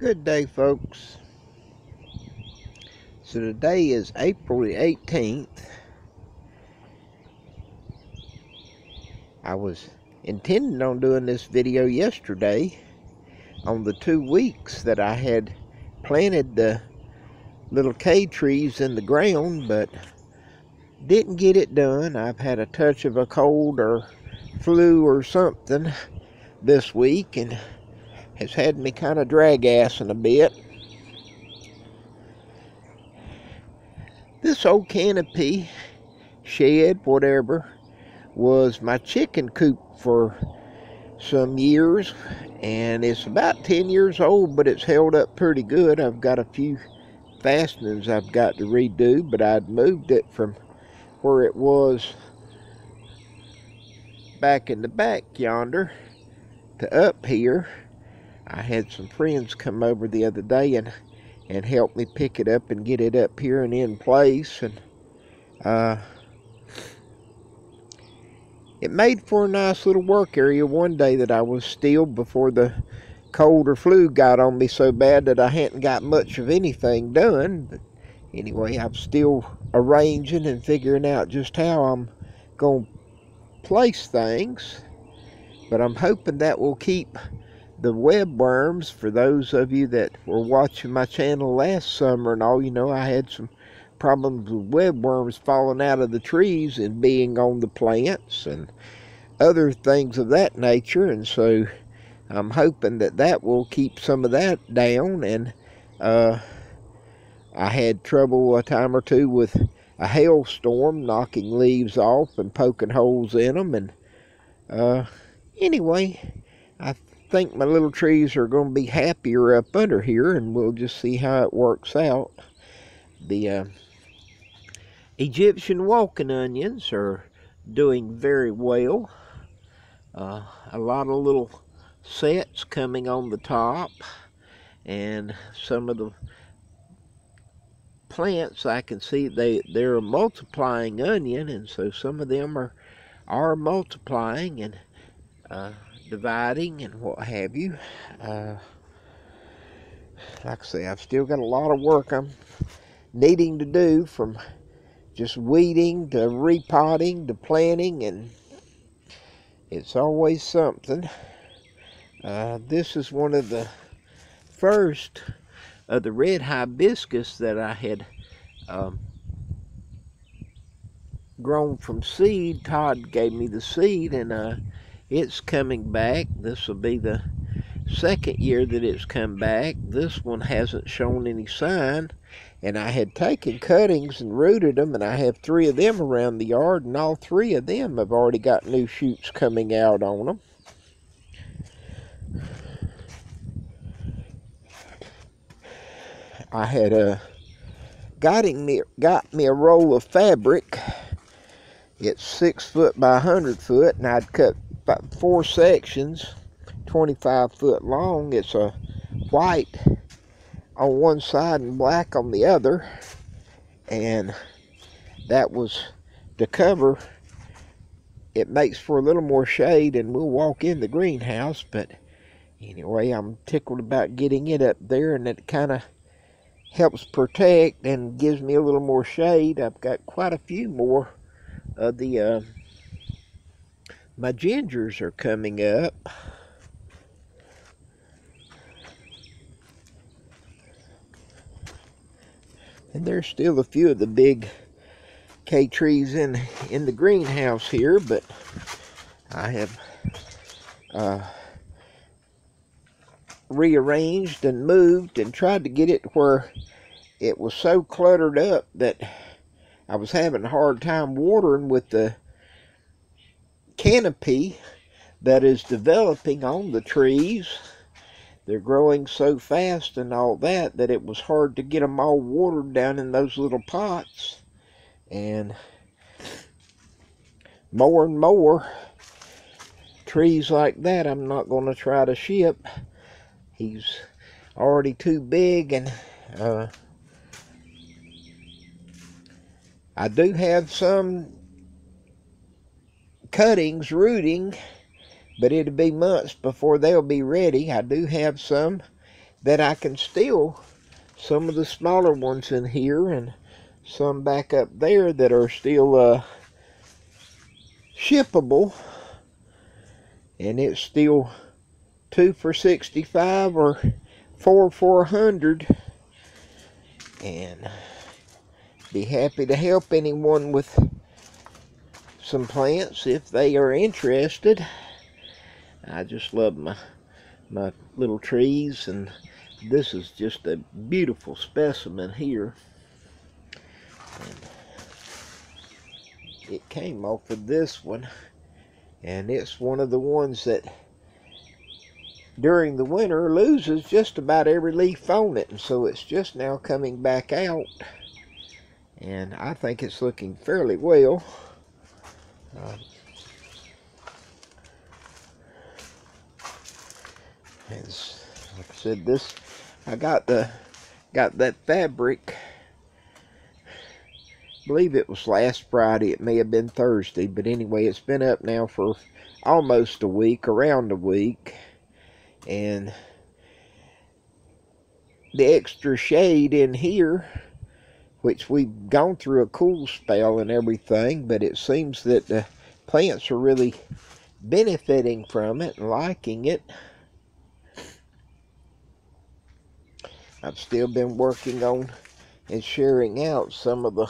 Good day, folks. So today is April the 18th. I was intending on doing this video yesterday on the 2 weeks that I had planted the little K trees in the ground, but didn't get it done. I've had a touch of a cold or flu or something this week and has had me kind of drag-assing a bit. This old canopy, shed, whatever, was my chicken coop for some years, and it's about 10 years old, but it's held up pretty good. I've got a few fastenings I've got to redo, but I'd moved it from where it was back in the back yonder to up here. I had some friends come over the other day and help me pick it up and get it up here and in place, and it made for a nice little work area one day that I was still before the cold or flu got on me so bad that I hadn't got much of anything done. But anyway, I'm still arranging and figuring out just how I'm going to place things, but I'm hoping that will keep the web worms. For those of you that were watching my channel last summer and all, you know I had some problems with web worms falling out of the trees and being on the plants and other things of that nature, and so I'm hoping that that will keep some of that down. And I had trouble a time or two with a hailstorm knocking leaves off and poking holes in them, and anyway, I think my little trees are going to be happier up under here, and we'll just see how it works out. The Egyptian walking onions are doing very well. A lot of little sets coming on the top, and some of the plants I can see they're a multiplying onion, and so some of them are multiplying and dividing and what have you. Like I say, I've still got a lot of work I'm needing to do, from just weeding to repotting to planting, and it's always something. This is one of the first of the red hibiscus that I had grown from seed. Todd gave me the seed, and it's coming back. This will be the second year that it's come back. This one hasn't shown any sign, and I had taken cuttings and rooted them, and I have 3 of them around the yard, and all 3 of them have already got new shoots coming out on them. I had got me a roll of fabric. It's 6 foot by 100 foot, and I'd cut 4 sections, 25 foot long. It's a white on one side and black on the other, and that was to cover. It makes for a little more shade, and we'll walk in the greenhouse. But anyway, I'm tickled about getting it up there, and it kind of helps protect and gives me a little more shade. I've got quite a few more of the my gingers are coming up. And there's still a few of the big K trees in the greenhouse here, but I have rearranged and moved and tried to get it where it was so cluttered up that I was having a hard time watering with the canopy that is developing on the trees. They're growing so fast and all that it was hard to get them all watered down in those little pots. And more trees like that I'm not going to try to ship. He's already too big, and I do have some cuttings rooting, but it'll be months before they'll be ready. I do have some that I can still, some of the smaller ones in here and some back up there that are still shippable, and it's still 2 for $65 or 4 for $100, and be happy to help anyone with some plants if they are interested. I just love my little trees, and this is just a beautiful specimen here. And it came off of this one, and it's one of the ones that during the winter loses just about every leaf on it, and so it's just now coming back out, and I think it's looking fairly well. As like I said, this I got that fabric, I believe it was last Friday, it may have been Thursday, but anyway, it's been up now for almost a week, around a week, and the extra shade in here, which we've gone through a cool spell and everything, but it seems that the plants are really benefiting from it and liking it. I've still been working on and sharing out some of the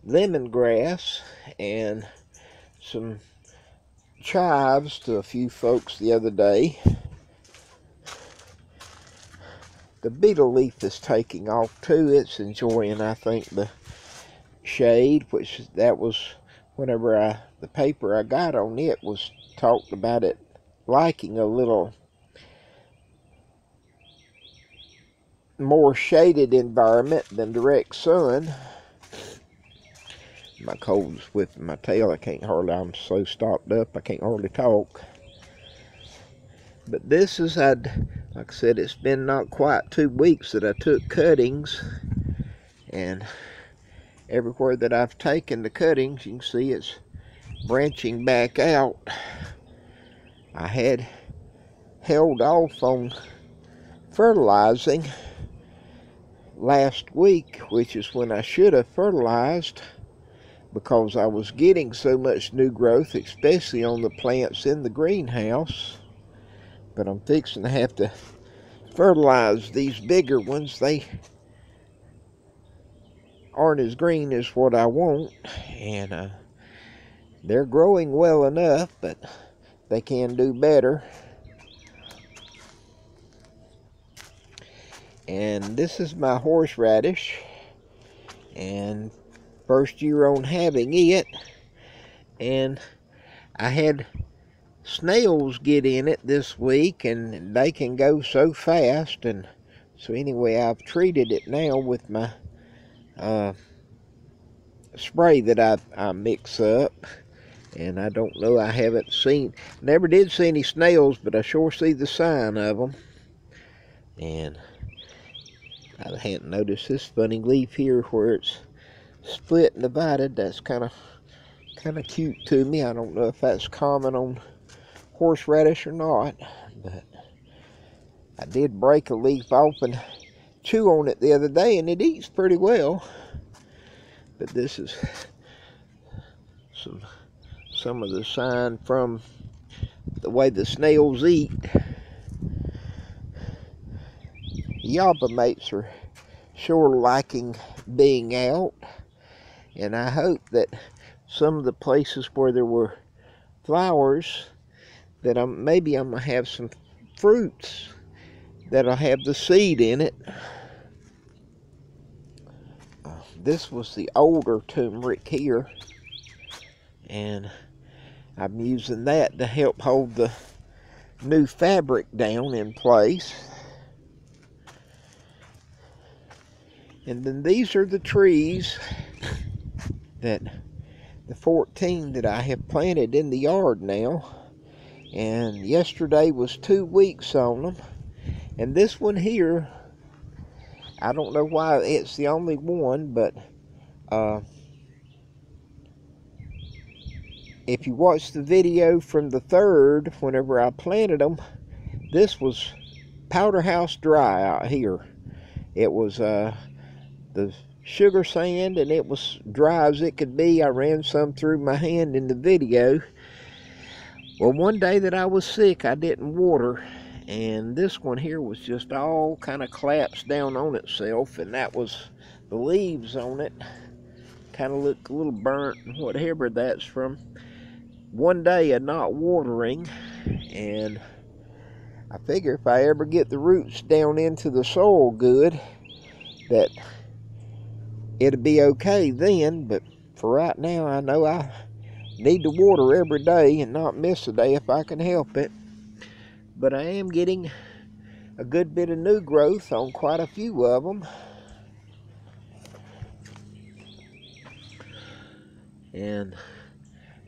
lemongrass and some chives to a few folks the other day. The beetle leaf is taking off too. It's enjoying, I think, the shade, which that was whenever the paper I got on it was talked about it liking a little more shaded environment than direct sun. My cold's whipping my tail. I'm so stopped up I can't hardly talk. But this is, like I said, it's been not quite 2 weeks that I took cuttings, and everywhere that I've taken the cuttings, you can see it's branching back out. I had held off on fertilizing last week, which is when I should have fertilized, because I was getting so much new growth, especially on the plants in the greenhouse. But I'm fixing to have to fertilize these bigger ones. They aren't as green as what I want, and they're growing well enough, but they can do better. And this is my horseradish, and first year on having it, and I had snails get in it this week, and they can go so fast, and so anyway, I've treated it now with my spray that I mix up, and I don't know, I haven't never did see any snails, but I sure see the sign of them. And I hadn't noticed this funny leaf here where it's split and divided. That's kind of cute to me. I don't know if that's common on horseradish or not, but I did break a leaf off and chew on it the other day, and it eats pretty well. But this is some of the sign from the way the snails eat. Yaba mates are sure liking being out, and I hope that some of the places where there were flowers, that maybe I'm gonna have some fruits that'll have the seed in it. This was the older turmeric here, and I'm using that to help hold the new fabric down in place. And then these are the trees that the 14 that I have planted in the yard now, and yesterday was 2 weeks on them. And this one here, I don't know why it's the only one, but if you watch the video from the 3rd, whenever I planted them, this was powder house dry out here. It was the sugar sand, and it was dry as it could be. I ran some through my hand in the video. Well, one day that I was sick, I didn't water, and this one here was just all kind of collapsed down on itself, and that was the leaves on it. Kind of look a little burnt, whatever that's from one day of not watering. And I figure if I ever get the roots down into the soil good, that it'll be okay then. But for right now, I know I need to water every day and not miss a day if I can help it. But I am getting a good bit of new growth on quite a few of them. And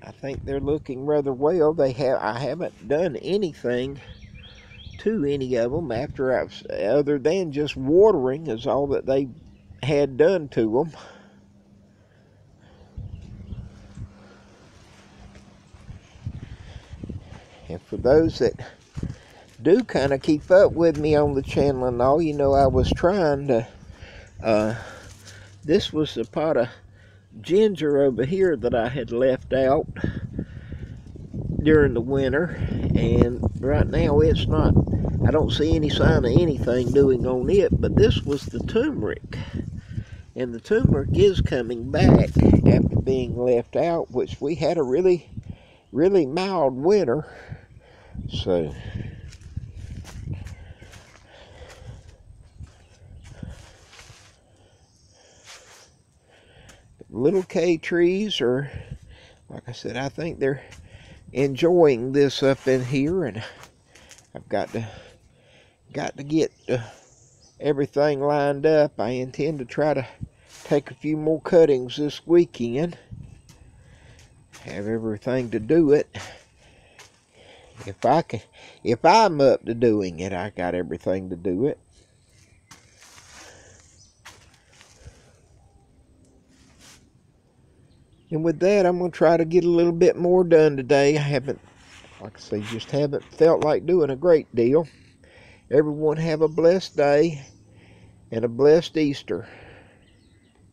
I think they're looking rather well. I haven't done anything to any of them other than just watering is all that they had done to them. And for those that do kind of keep up with me on the channel and all, you know I was trying to, this was a pot of ginger over here that I had left out during the winter, and right now it's not, I don't see any sign of anything doing on it. But this was the turmeric, and the turmeric is coming back after being left out, which we had a really mild winter. So little K trees are, like I said, I think they're enjoying this up in here, and I've got to get everything lined up. I intend to try to take a few more cuttings this weekend. Have everything to do it. If I'm up to doing it, I got everything to do it. And with that, I'm going to try to get a little bit more done today. I haven't, like I say, just haven't felt like doing a great deal. Everyone have a blessed day and a blessed Easter.